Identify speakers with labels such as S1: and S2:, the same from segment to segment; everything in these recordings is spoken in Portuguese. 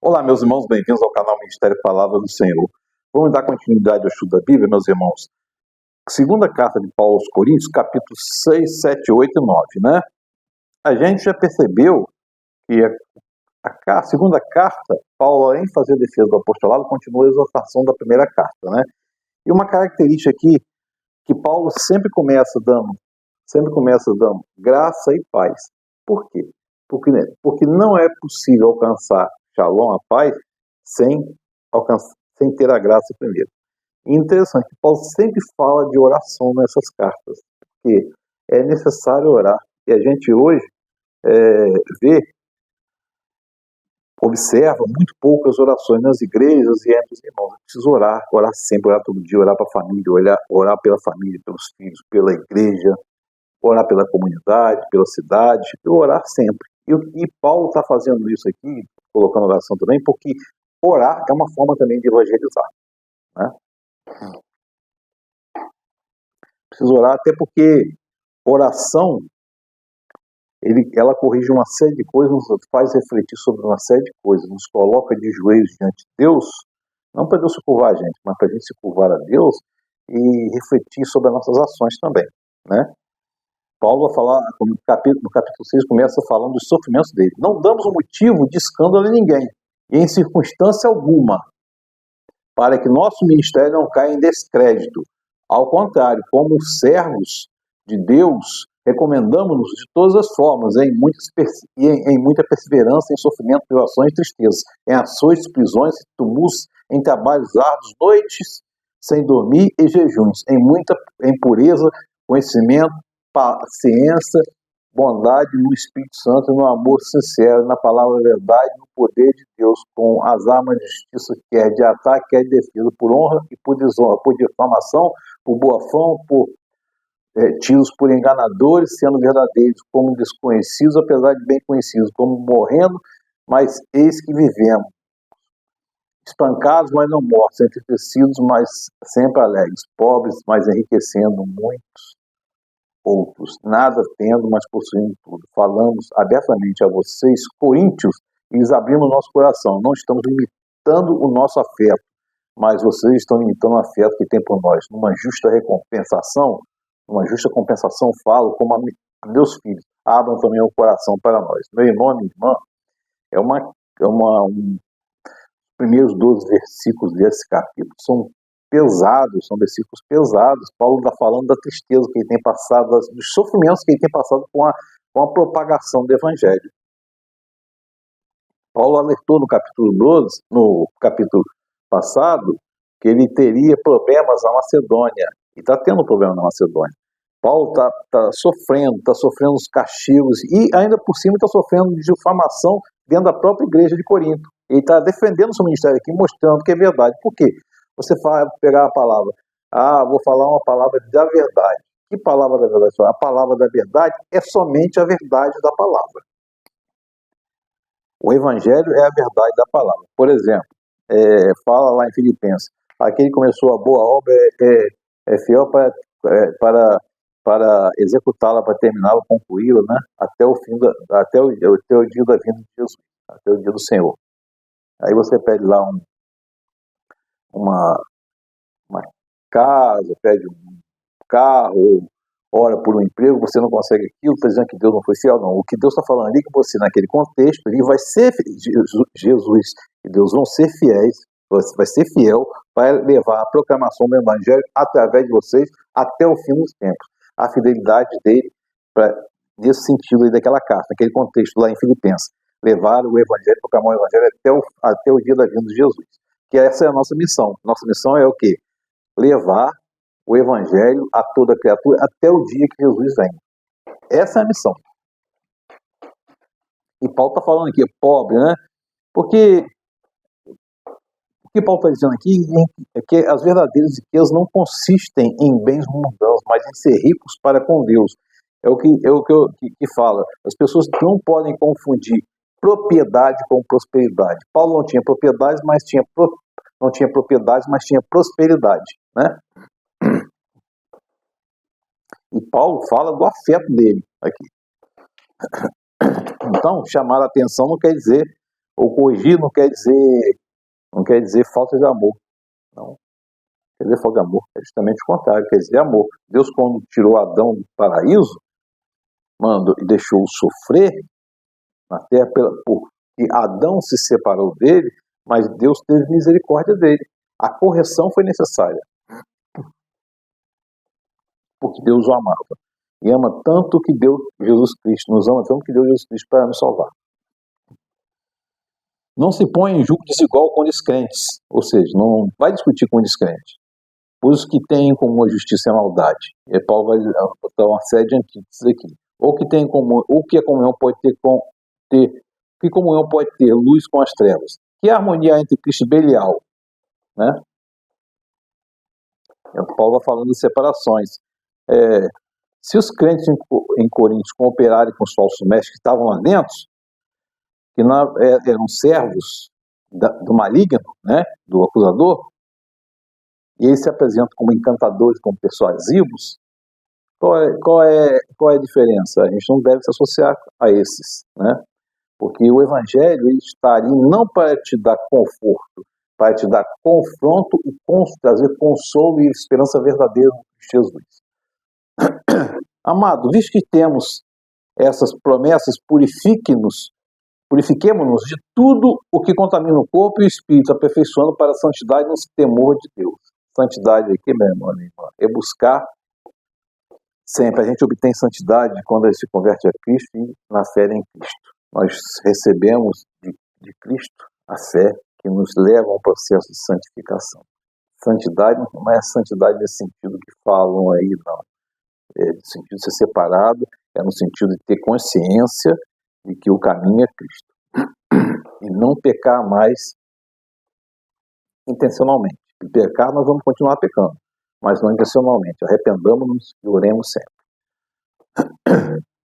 S1: Olá, meus irmãos, bem-vindos ao canal Ministério Palavra do Senhor. Vamos dar continuidade ao estudo da Bíblia, meus irmãos. Segunda carta de Paulo aos Coríntios, capítulos 6, 7, 8 e 9, né? A gente já percebeu que a segunda carta, Paulo, além de fazer a defesa do apostolado, continua a exortação da primeira carta, né? E uma característica aqui, que Paulo sempre começa dando graça e paz. Por quê? Porque não é possível alcançar Shalom, a paz, sem ter a graça primeiro. E interessante que Paulo sempre fala de oração nessas cartas, porque é necessário orar. E a gente hoje observa muito poucas orações nas igrejas e entre os irmãos. É preciso orar sempre, orar todo dia, orar para a família, orar pela família, pelos filhos, pela igreja, orar pela comunidade, pela cidade, e orar sempre. E Paulo está fazendo isso aqui, colocando oração também, porque orar é uma forma também de evangelizar, né? Preciso orar até porque oração, ela corrige uma série de coisas, nos faz refletir sobre uma série de coisas, nos coloca de joelhos diante de Deus, não para Deus se curvar a gente, mas para a gente se curvar a Deus e refletir sobre as nossas ações também, né? Paulo vai falar, no capítulo 6, começa falando dos sofrimentos dele. Não damos um motivo de escândalo a ninguém, e em circunstância alguma, para que nosso ministério não caia em descrédito. Ao contrário, como servos de Deus, recomendamos-nos de todas as formas, em muita perseverança, em sofrimento, privações e tristezas, em açoites, prisões, tumultos, em trabalhos árduos, noites sem dormir e jejuns, em pureza, conhecimento, paciência, bondade no Espírito Santo, no amor sincero, na palavra da verdade, no poder de Deus, com as armas de justiça, quer de ataque, quer de defesa, por honra e por desonra, por difamação, por boa fama, por tidos por enganadores, sendo verdadeiros, como desconhecidos, apesar de bem conhecidos, como morrendo, mas eis que vivemos. Espancados, mas não mortos, entristecidos, mas sempre alegres, pobres, mas enriquecendo muitos outros, nada tendo, mas possuindo tudo. Falamos abertamente a vocês, coríntios, e lhes abrimos nosso coração. Não estamos limitando o nosso afeto, mas vocês estão limitando o afeto que tem por nós. Numa justa compensação, falo como a meus filhos, abram também o coração para nós. Meu irmão, minha irmã, primeiros 12 versículos desse capítulo são pesados, são versículos pesados. Paulo está falando da tristeza que ele tem passado, dos sofrimentos que ele tem passado com a propagação do Evangelho. Paulo alertou no capítulo 12, no capítulo passado, que ele teria problemas na Macedônia, e está tendo problema na Macedônia. Paulo está sofrendo os castigos, e ainda por cima está sofrendo difamação dentro da própria igreja de Corinto. Ele está defendendo o seu ministério aqui, mostrando que é verdade. Por quê? Você vai pegar a palavra, vou falar uma palavra da verdade. Que palavra da verdade? A palavra da verdade é somente a verdade da palavra. O Evangelho é a verdade da palavra. Por exemplo, fala lá em Filipenses, aquele que começou a boa obra é fiel para executá-la, para terminá-la, concluí-la, né? Até o dia da vinda de Jesus, até o dia do Senhor. Aí você pede lá uma casa, pede um carro, ora por um emprego, você não consegue aquilo, está dizendo que Deus não foi fiel, não. O que Deus está falando ali, que você, naquele contexto, ele vai ser, Jesus e Deus vão ser fiéis, você vai ser fiel para levar a proclamação do Evangelho através de vocês até o fim dos tempos. A fidelidade dele, nesse sentido aí daquela carta, naquele contexto lá em Filipenses, levar o Evangelho, proclamar o Evangelho até o dia da vinda de Jesus. Que essa é a nossa missão. Nossa missão é o quê? Levar o Evangelho a toda criatura até o dia que Jesus vem. Essa é a missão. E Paulo está falando aqui, é pobre, né? Porque o que Paulo está dizendo aqui é que as verdadeiras riquezas não consistem em bens mundanos, mas em ser ricos para com Deus. É o que fala. As pessoas não podem confundir propriedade com prosperidade. Paulo não tinha propriedades, mas tinha prosperidade, né? E Paulo fala do afeto dele aqui. Então, chamar a atenção não quer dizer Ou corrigir não quer dizer falta de amor. Não quer dizer falta de amor, é justamente o contrário, quer dizer amor. Deus, quando tirou Adão do paraíso, mandou e deixou-o sofrer na terra, porque Adão se separou dele, mas Deus teve misericórdia dele. A correção foi necessária, porque Deus o amava. E ama tanto que deu Jesus Cristo, nos ama tanto que deu Jesus Cristo para nos salvar. Não se põe em julgo desigual com descrentes, ou seja, não vai discutir com descrente. Os que têm em comum a justiça e a maldade. E Paulo vai botar uma série de antíteses aqui. Ou que tem em comum, ou que a comunhão pode ter que comunhão pode ter luz com as trevas. Que harmonia entre Cristo e Belial, né? Paulo vai falando de separações. Se os crentes em Coríntios cooperarem com os falsos mestres que estavam lá dentro, que eram servos do maligno, né, do acusador, e eles se apresentam como encantadores, como persuasivos, qual é a diferença? A gente não deve se associar a esses, né? Porque o Evangelho ele está ali não para te dar conforto, para te dar confronto e trazer consolo e esperança verdadeira no Cristo Jesus. Amado, visto que temos essas promessas, purifiquemo-nos de tudo o que contamina o corpo e o espírito, aperfeiçoando para a santidade no temor de Deus. Santidade aqui, meu irmão, é buscar sempre. A gente obtém santidade quando a gente se converte a Cristo e na fé em Cristo. Nós recebemos de Cristo a fé que nos leva a um processo de santificação. Santidade não é santidade nesse sentido que falam aí, não. É no sentido de ser separado, é no sentido de ter consciência de que o caminho é Cristo. E não pecar mais intencionalmente. E pecar, nós vamos continuar pecando, mas não intencionalmente. Arrependamos-nos e oremos sempre.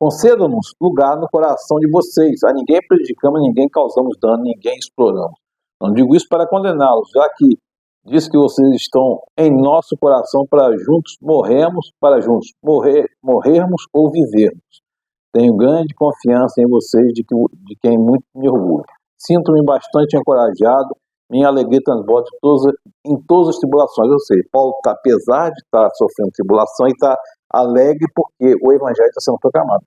S1: Concedam-nos lugar no coração de vocês. A ninguém prejudicamos, ninguém causamos dano, ninguém exploramos. Não digo isso para condená-los, já que diz que vocês estão em nosso coração para juntos morrermos ou vivermos. Tenho grande confiança em vocês, de quem muito me orgulho. Sinto-me bastante encorajado, minha alegria transborda em todas as tribulações. Eu sei, Paulo, apesar de estar sofrendo tribulação, ele está alegre porque o Evangelho está sendo proclamado.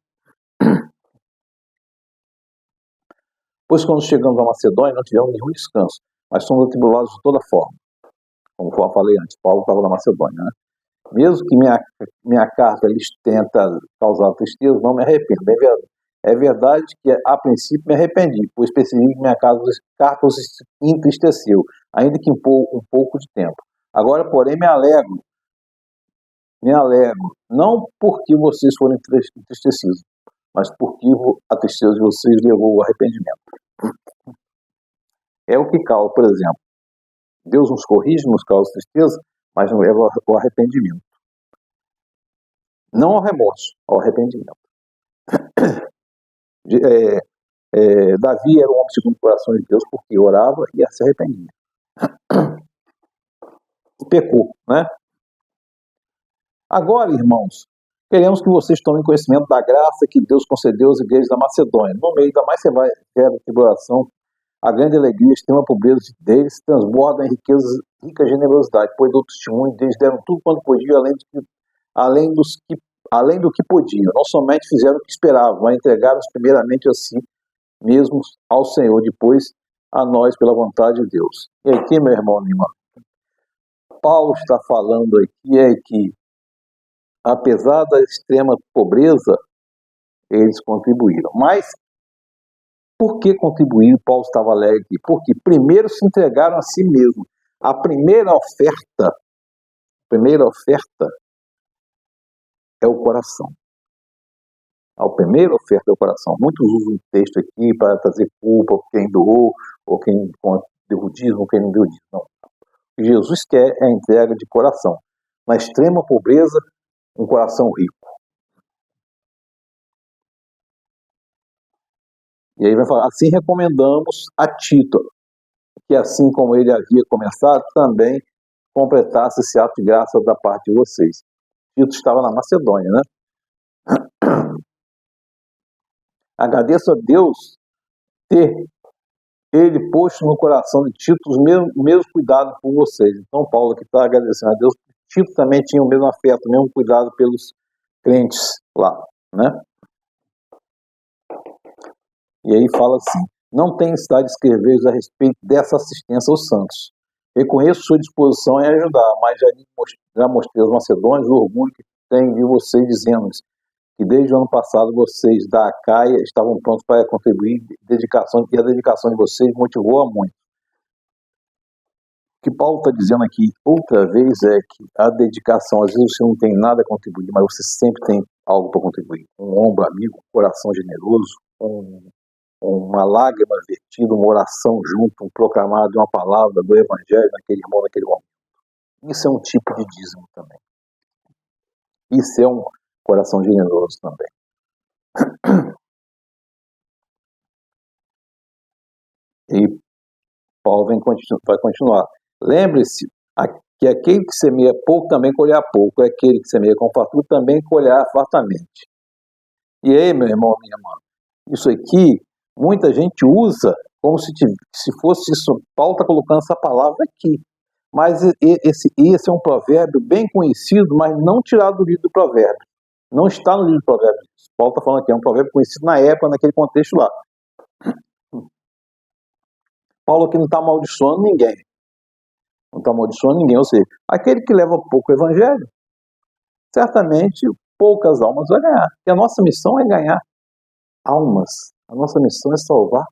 S1: Pois quando chegamos à Macedônia, não tivemos nenhum descanso, mas somos atribulados de toda forma. Como eu falei antes, Paulo estava na Macedônia, né? Mesmo que minha carta lhes tenta causar tristeza, não me arrependo. É verdade que a princípio me arrependi, pois percebi que minha carta os entristeceu, ainda que um pouco de tempo. Agora, porém, me alegro, não porque vocês foram entristecidos, mas porque a tristeza de vocês levou ao arrependimento. É o que causa, por exemplo, Deus nos corrige, nos causa tristeza, mas não leva ao arrependimento. Não ao remorso, ao arrependimento. Davi era um homem segundo o coração de Deus porque orava e se arrependia. E pecou, né? Agora, irmãos, queremos que vocês tomem conhecimento da graça que Deus concedeu às igrejas da Macedônia. No meio da mais severa tribulação, a grande alegria, a extrema pobreza deles transborda em rica generosidade, pois do testemunho deles deram tudo quanto podiam, além do que podiam. Não somente fizeram o que esperavam, mas entregaram-se primeiramente a si mesmos ao Senhor, depois a nós pela vontade de Deus. E aqui, meu irmão, minha irmã, Paulo está falando aqui é que, apesar da extrema pobreza, eles contribuíram. Mas por que contribuir? Paulo estava alegre aqui. Porque primeiro se entregaram a si mesmos. A primeira oferta é o coração. A primeira oferta é o coração. Muitos usam o texto aqui para trazer culpa por quem doou, ou quem deu o dízimo, ou quem não deu o dízimo. Não. O que Jesus quer é a entrega de coração. Na extrema pobreza, um coração rico. E aí vai falar, assim recomendamos a Tito, que assim como ele havia começado, também completasse esse ato de graça da parte de vocês. Tito estava na Macedônia, né? Agradeço a Deus ter ele posto no coração de Tito o mesmo cuidado por vocês. Então Paulo aqui está agradecendo a Deus. Tito também tinha o mesmo afeto, o mesmo cuidado pelos crentes lá, né? E aí fala assim: não tenho necessidade de escrever a respeito dessa assistência aos santos. Reconheço sua disposição em ajudar, mas já mostrei aos macedônios o orgulho que tenho de vocês, dizendo-lhes que desde o ano passado vocês da Acaia estavam prontos para contribuir, e a dedicação de vocês motivou a muito. O que Paulo está dizendo aqui outra vez é que a dedicação, às vezes você não tem nada a contribuir, mas você sempre tem algo para contribuir. Um ombro amigo, um coração generoso, uma lágrima vertida, uma oração junto, um proclamado de uma palavra do Evangelho naquele irmão, naquele momento. Isso é um tipo de dízimo também. Isso é um coração generoso também. E Paulo vai continuar. Lembre-se que aquele que semeia pouco também colherá pouco, aquele que semeia com fartura também colherá fartamente. E aí, meu irmão, minha irmã, isso aqui muita gente usa como se fosse isso. Paulo está colocando essa palavra aqui. Mas esse é um provérbio bem conhecido, mas não tirado do livro do provérbio. Não está no livro do provérbio. Paulo está falando aqui, é um provérbio conhecido na época, naquele contexto lá. Paulo aqui não está amaldiçoando ninguém. Não está amaldiçoando ninguém. Ou seja, aquele que leva pouco o evangelho, certamente poucas almas vai ganhar. E a nossa missão é ganhar almas. A nossa missão é salvar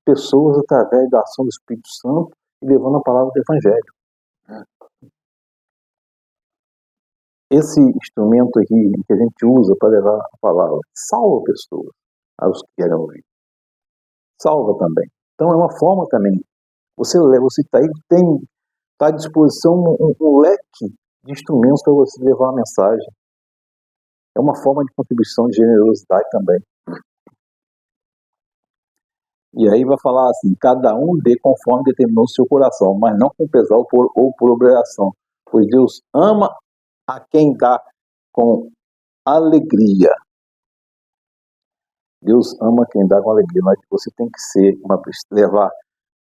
S1: pessoas através da ação do Espírito Santo e levando a palavra do evangelho. Esse instrumento aqui que a gente usa para levar a palavra salva pessoas, aos que querem ouvir. Salva também. Então é uma forma também. Você está aí, está à disposição um leque de instrumentos para você levar a mensagem. É uma forma de contribuição de generosidade também. E aí vai falar assim: cada um dê conforme determinou o seu coração, mas não com pesar ou por obrigação, pois Deus ama a quem dá com alegria. Deus ama quem dá com alegria, mas você tem que levar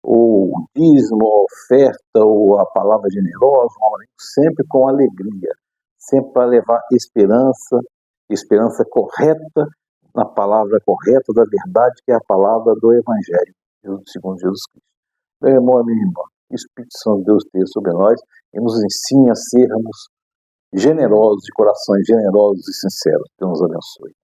S1: o dízimo, a oferta, ou a palavra generosa, sempre com alegria, sempre para levar esperança correta, na palavra correta da verdade, que é a palavra do Evangelho, segundo Jesus Cristo. Meu irmão e minha irmã, o Espírito Santo de Deus esteja sobre nós e nos ensine a sermos generosos, de corações generosos e sinceros. Deus nos abençoe.